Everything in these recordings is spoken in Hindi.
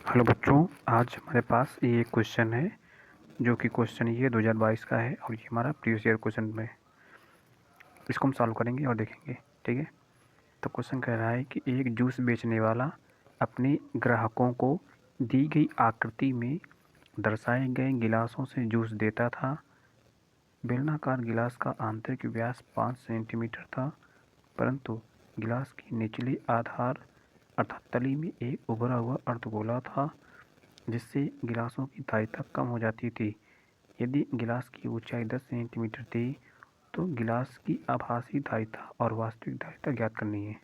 हेलो बच्चों, आज हमारे पास ये एक क्वेश्चन है जो कि क्वेश्चन ये 2022 का है और ये हमारा प्रीवियस ईयर क्वेश्चन में इसको हम सॉल्व करेंगे और देखेंगे। ठीक है, तो क्वेश्चन कह रहा है कि एक जूस बेचने वाला अपने ग्राहकों को दी गई आकृति में दर्शाए गए गिलासों से जूस देता था। बेलनाकार गिलास का आंतरिक व्यास 5 सेंटीमीटर था, परंतु गिलास की निचली आधार अर्थात तली में एक उभरा हुआ अर्धगोला था जिससे गिलासों की धारिता कम हो जाती थी। यदि गिलास की ऊंचाई 10 सेंटीमीटर थी तो गिलास की आभासी धारिता और वास्तविक धारिता ज्ञात करनी है।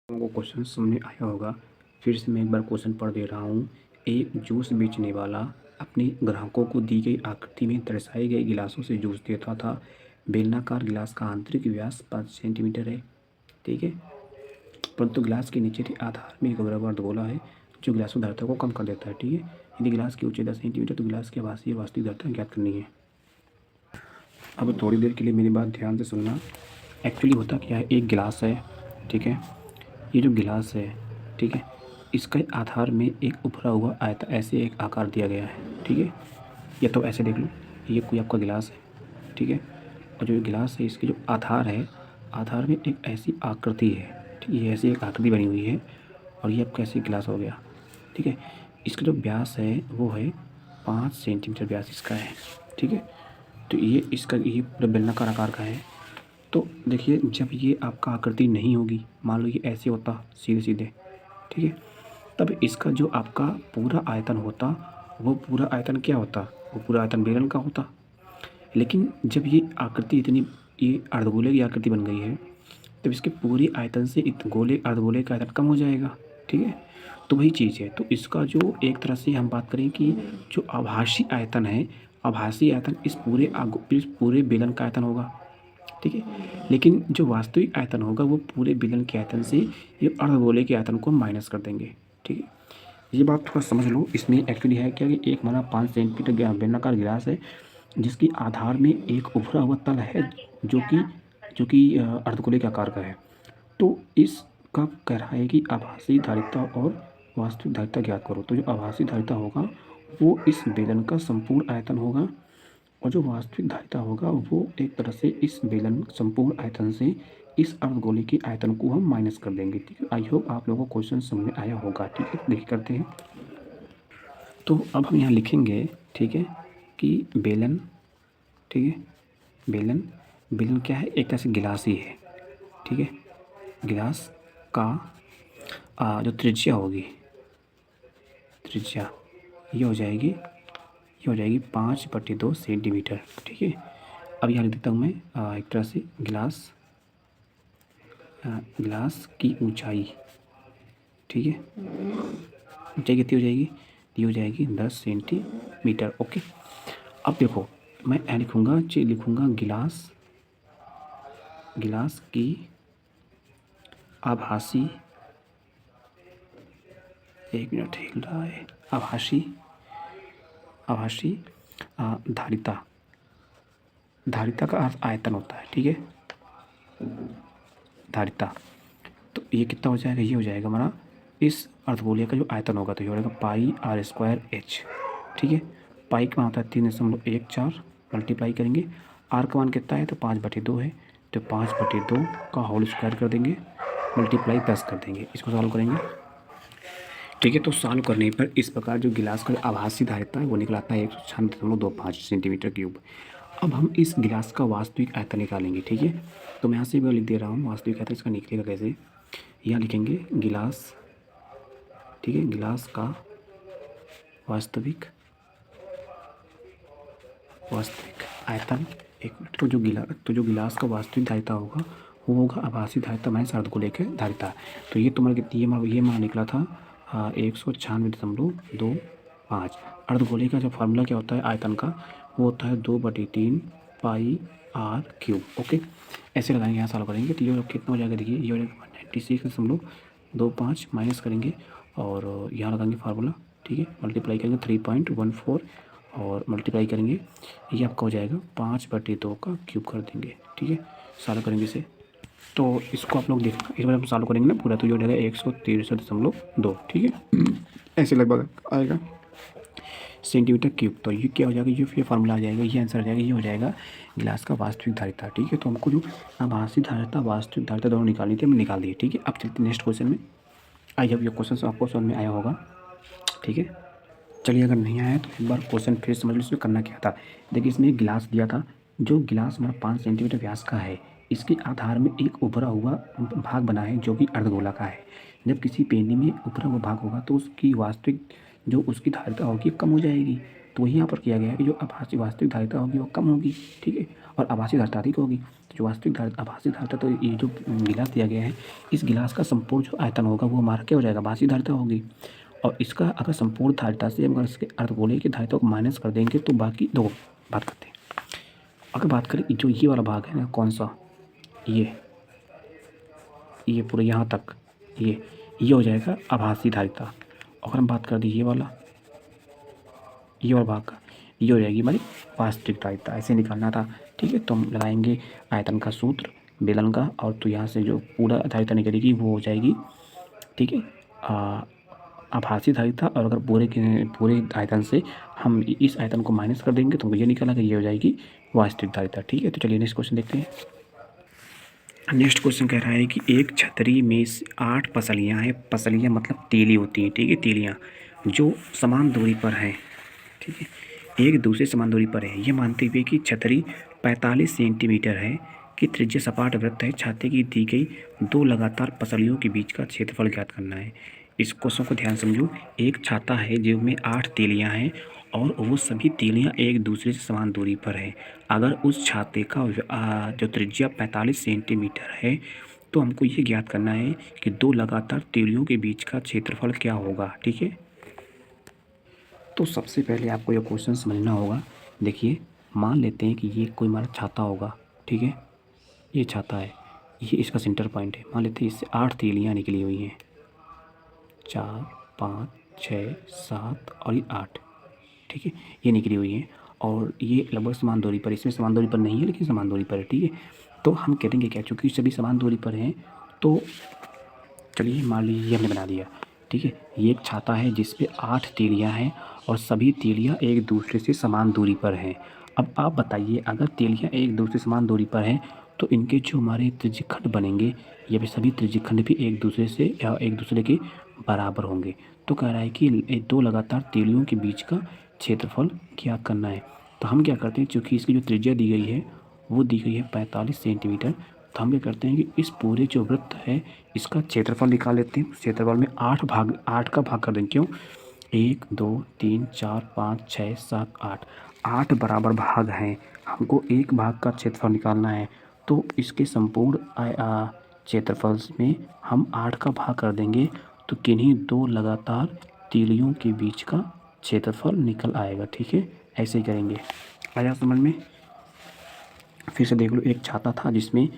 आपको क्वेश्चन समझ में आया होगा। फिर से मैं एक बार क्वेश्चन पढ़ दे रहा हूँ। एक जूस बेचने वाला अपने ग्राहकों को दी गई आकृति में दर्शाए गए गिलासों से जूस देता था। बेलनाकार गिलास का आंतरिक व्यास 5 सेंटीमीटर है। ठीक है, परंतु गिलास के नीचे आधार में एक बराबर अर्धगोला है जो गिलास की धारिता को कम कर देता है। ठीक है, यदि गिलास की ऊंचाई 10 सेंटीमीटर तो गिलास की आभासी और वास्तविक धारिता ज्ञात करनी है। अब थोड़ी देर के लिए मेरी बात ध्यान से सुनना। एक्चुअली होता क्या है, एक गिलास है। ठीक है, ये जो गिलास है, ठीक है, इसके आधार में एक उभरा हुआ आयता ऐसे एक आकार दिया गया है। ठीक है, या तो ऐसे देख लो, ये कोई आपका गिलास है। ठीक है, और जो गिलास है इसके जो आधार है, आधार में एक ऐसी आकृति है। ठीक है, ये ऐसी एक आकृति बनी हुई है और ये आपका ऐसे गिलास हो गया। ठीक है, इसका जो व्यास है वो है 5 सेंटीमीटर व्यास इसका है। ठीक है, तो ये इसका ये पूरा बेलनाकार आकार का है। तो देखिए, जब ये आपका आकृति नहीं होगी, मान लो ये ऐसे होता सीधे सीधे, ठीक है, तब इसका जो आपका पूरा आयतन होता वो पूरा आयतन क्या होता, वो पूरा आयतन बेलन का होता। लेकिन जब ये आकृति इतनी, ये अर्धगोले की आकृति बन गई है, तब इसके पूरे आयतन से गोले अर्धगोले का आयतन कम हो जाएगा। ठीक है, तो वही चीज़ है। तो इसका जो एक तरह से हम बात करें कि जो आभासी आयतन है, आभासी आयतन इस पूरे बेलन का आयतन होगा। ठीक है, लेकिन जो वास्तविक आयतन होगा वो पूरे बेलन के आयतन से ये अर्धगोले के आयतन को माइनस कर देंगे। ठीक है, ये बात थोड़ा समझ लो। इसमें एक्चुअली है क्या कि एक हमारा 5 सेंटीमीटर बेलनाकार गिलास है जिसकी आधार में एक उभरा हुआ तल है जो कि अर्धगोले के आकार का है। तो इसका कह रहा है कि आभासी धारिता और वास्तविक धारिता ज्ञात करो। तो जो आभासी धारिता होगा वो इस बेलन का संपूर्ण आयतन होगा और जो वास्तविक धारिता होगा वो एक तरह से इस बेलन संपूर्ण आयतन से इस अर्धगोले के आयतन को हम माइनस कर देंगे। ठीक है, आई होप आप लोगों को क्वेश्चन समझ में आया होगा। ठीक है, देखिए करते हैं। तो अब हम यहाँ लिखेंगे, ठीक है, कि बेलन, ठीक है, बेलन बेलन क्या है, एक तरह से गिलास ही है। ठीक है, गिलास का जो त्रिज्या होगी, त्रिज्या ये हो जाएगी 5/2 सेंटीमीटर। ठीक है, अब यहाँ लिख देता हूँ मैं एक तरह से गिलास की ऊंचाई। ठीक है, ऊंचाई कितनी हो जाएगी, ये हो जाएगी 10 सेंटीमीटर। ओके, अब देखो मैं लिखूँगा गिलास की आभासी, एक मिनट हिल रहा है, आभासी धारिता का अर्थ आयतन होता है। ठीक है, धारिता, तो ये कितना हो जाएगा, ये हो जाएगा हमारा इस अर्धगोले का जो आयतन होगा, तो ये हो जाएगा πr²h। ठीक है, पाई का मान होता है 3.14, मल्टीप्लाई करेंगे, आर का मान कितना है तो 5/2 है, तो 5/2 का होल स्क्वायर कर देंगे, मल्टीप्लाई 10 कर देंगे, इसको सॉल्व करेंगे। ठीक है, तो सॉल्व करने पर इस प्रकार जो गिलास का आभासी धारिता है वो निकल आता है 196.25 सेंटीमीटर क्यूब। अब हम इस गिलास का वास्तविक आयतन निकालेंगे। ठीक है, तो मैं यहाँ से भी लिख दे रहा हूँ वास्तविक आयतन इसका निकलेगा कैसे। यहाँ लिखेंगे गिलास, ठीक है, गिलास का वास्तविक आयतन, एक मिनट, तो जो गिलास का वास्तविक धारिता होगा वो होगा आभासी धारिता माइनस अर्धगोले के धारिता। तो ये तुम्हारा कितनी, ये मान निकला था 196.25। अर्धगोले का जो फार्मूला क्या होता है आयतन का, वो होता है 2/3 πr³। ओके, ऐसे लगाएंगे, यहाँ सॉल्व करेंगे तो ये कितना हो जाएगा, देखिए ये हो जाएगा 196.25 माइनस करेंगे और यहाँ लगाएंगे फार्मूला। ठीक है, मल्टीप्लाई करेंगे 3.14 और मल्टीप्लाई करेंगे, ये आपका हो जाएगा 5/2 का क्यूब कर देंगे। ठीक है, सॉल्व करेंगे इसे। तो इसको आप लोग देखना, इस बार हम सॉल्व करेंगे ना पूरा, तो ये हो जाएगा 163.2, ठीक है। ऐसे लगभग आएगा सेंटीमीटर क्यूब। तो ये क्या हो जाएगा, ये फार्मूला आ जाएगा, ये आंसर आ जाएगा, ये हो जाएगा गिलास का वास्तविक धारिता, ठीक है। तो हमको जो आभासी धारिता वास्तविक धारिता दोनों निकालनी थी, हमने निकाल दी, ठीक है। अब चलते नेक्स्ट क्वेश्चन में। आई होप ये क्वेश्चन आपको समझ में आया होगा, ठीक है। चलिए अगर नहीं आया तो एक बार क्वेश्चन फिर समझ लो इसमें करना क्या था। देखिए इसमें एक गिलास दिया था, जो गिलास हमारा 5 सेंटीमीटर व्यास का है, इसके आधार में एक उभरा हुआ भाग बना है जो कि अर्धगोला का है। जब किसी पेंदी में उभरा हुआ भाग होगा तो उसकी वास्तविक जो उसकी धारिता होगी कम हो जाएगी। तो वही यहाँ पर किया गया है कि जो आभासी वास्तविक धारिता होगी वो कम होगी, ठीक है, और आभासी धारिता अधिक होगी। तो जो वास्तविक धारिता आभासी धारिता, तो ये जो गिलास दिया गया है, इस गिलास का संपूर्ण जो आयतन होगा वो हमारा क्या हो जाएगा, आभासी धारिता होगी। और इसका अगर संपूर्ण धारिता से अगर इसके अर्धगोले की धारिता को माइनस कर देंगे तो बाकी दो बात करते हैं। अगर बात करें जो ये वाला भाग है ना, कौन सा, ये पूरे यहाँ तक, ये हो जाएगा आभासी धारिता। अगर हम बात कर दें ये वाला भाग का, ये हो जाएगी हमारी वास्तविक धारिता। ऐसे निकालना था, ठीक है। तो हम लगाएंगे आयतन का सूत्र बेलन का, और तो यहाँ से जो पूरा धारिता निकलेगी वो हो जाएगी, ठीक है, आभासी धारिता। और अगर पूरे आयतन से हम इस आयतन को माइनस कर देंगे तो ये निकला, ये हो जाएगी वास्तविक धारिता, ठीक है। तो चलिए नेक्स्ट क्वेश्चन देखते हैं। नेक्स्ट क्वेश्चन कह रहा है कि एक छतरी में 8 पसलियाँ हैं, पसलियाँ मतलब तीली होती हैं, ठीक है, तीलियाँ जो समान दूरी पर हैं, ठीक है, एक दूसरे समान दूरी पर है। ये मानते हुए कि छतरी 45 सेंटीमीटर है कि त्रिज्या सपाट वृत्त है, छाते की दी गई 2 लगातार पसलियों के बीच का क्षेत्रफल ज्ञात करना है। इस क्वेश्चन को ध्यान समझो। एक छाता है जिसमें 8 तीलियाँ हैं और वो सभी तीलियाँ एक दूसरे से समान दूरी पर हैं। अगर उस छाते का जो त्रिज्या 45 सेंटीमीटर है तो हमको ये ज्ञात करना है कि 2 लगातार तीलियों के बीच का क्षेत्रफल क्या होगा, ठीक है। तो सबसे पहले आपको ये क्वेश्चन समझना होगा। देखिए मान लेते हैं कि ये कोई हमारा छाता होगा, ठीक है, ये छाता है, ये इसका सेंटर पॉइंट है। मान लेते हैं इससे 8 तीलियाँ निकली हुई हैं, 4 5 6 7 और ये 8, ठीक है, ये निकली हुई हैं और ये लगभग समान दूरी पर, इसमें समान दूरी पर नहीं है लेकिन समान दूरी पर है, ठीक है। तो हम कहेंगे क्या, चूँकि सभी समान दूरी पर हैं तो चलिए मान लीजिए ये हमने बना दिया, ठीक है। ये एक छाता है जिस पे 8 तीलियाँ हैं और सभी तीलियाँ एक दूसरे से समान दूरी पर हैं। अब आप बताइए अगर तीलियाँ एक दूसरे से समान दूरी पर हैं तो इनके जो हमारे त्रिज्यखंड बनेंगे, ये भी सभी त्रिज्यखंड भी एक दूसरे से या एक दूसरे के बराबर होंगे। तो कह रहा है कि 2 लगातार तीलियों के बीच का क्षेत्रफल क्या करना है। तो हम क्या करते हैं, चूँकि इसकी जो त्रिज्या दी गई है वो दी गई है 45 सेंटीमीटर, तो हम क्या करते हैं कि इस पूरे जो वृत्त है इसका क्षेत्रफल निकाल लेते हैं। क्षेत्रफल में 8 का भाग कर दें, क्यों, 1 2 3 4 5 6 7 8 बराबर भाग हैं। हमको एक भाग का क्षेत्रफल निकालना है तो इसके संपूर्ण क्षेत्रफल में हम 8 का भाग कर देंगे तो किन्हीं 2 लगातार तीलियों के बीच का क्षेत्रफल निकल आएगा, ठीक है। ऐसे ही करेंगे, आया समझ में। फिर से देख लो, एक छाता था जिसमें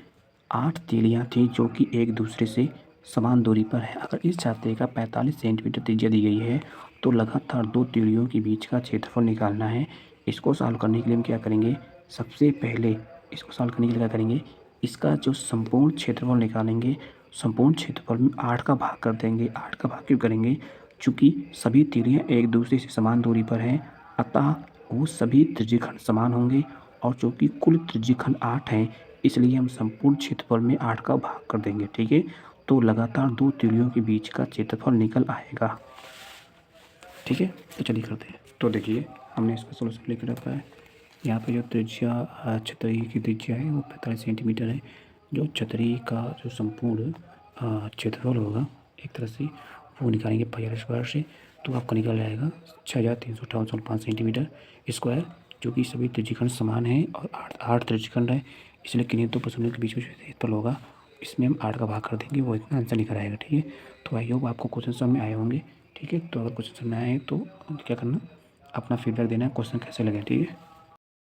8 तीलियाँ थीं जो कि एक दूसरे से समान दूरी पर है। अगर इस छाते का 45 सेंटीमीटर त्रिज्या दी गई है तो लगातार 2 तीलियों के बीच का क्षेत्रफल निकालना है। इसको सॉल्व करने के लिए हम क्या करेंगे, सबसे पहले इसको सॉल्व करने के लिए क्या करेंगे, इसका जो संपूर्ण क्षेत्रफल निकालेंगे। संपूर्ण क्षेत्रफल में 8 का भाग कर देंगे। 8 का भाग क्यों करेंगे, चूँकि सभी तीलियाँ एक दूसरे से समान दूरी पर हैं अतः वो सभी त्रिज्यखंड समान होंगे। और चूँकि कुल त्रिज्यखंड 8 हैं इसलिए हम संपूर्ण क्षेत्रफल में 8 का भाग कर देंगे, ठीक है। तो लगातार 2 तीलियों के बीच का क्षेत्रफल निकल आएगा, ठीक है। तो चलिए करते हैं। तो देखिए हमने इसका सोल्यूशन लिख रखा है। यहाँ पे जो त्रिज्या छतरी की त्रिज्या है वो 45 सेंटीमीटर है। जो छतरी का जो संपूर्ण क्षेत्रफल होगा एक तरह से वो निकालेंगे पाई स्क्वायर से, तो आपका निकल आएगा 6358.5 सेंटीमीटर स्क्वायर, जो कि सभी त्रिज्यखंड समान हैं और 8 त्रिज्यखंड है, इसलिए किन्हीं 2 पसलियों के बीच में क्षेत्रफल होगा, इसमें हम 8 का भाग कर देंगे, वो इतना आंसर निकल आएगा, ठीक है। तो आई होप आपको क्वेश्चन समझ में आए होंगे, ठीक है। तो अगर क्वेश्चन समझ में आए तो क्या करना, अपना फीडबैक देना, क्वेश्चन कैसे लगे, ठीक है।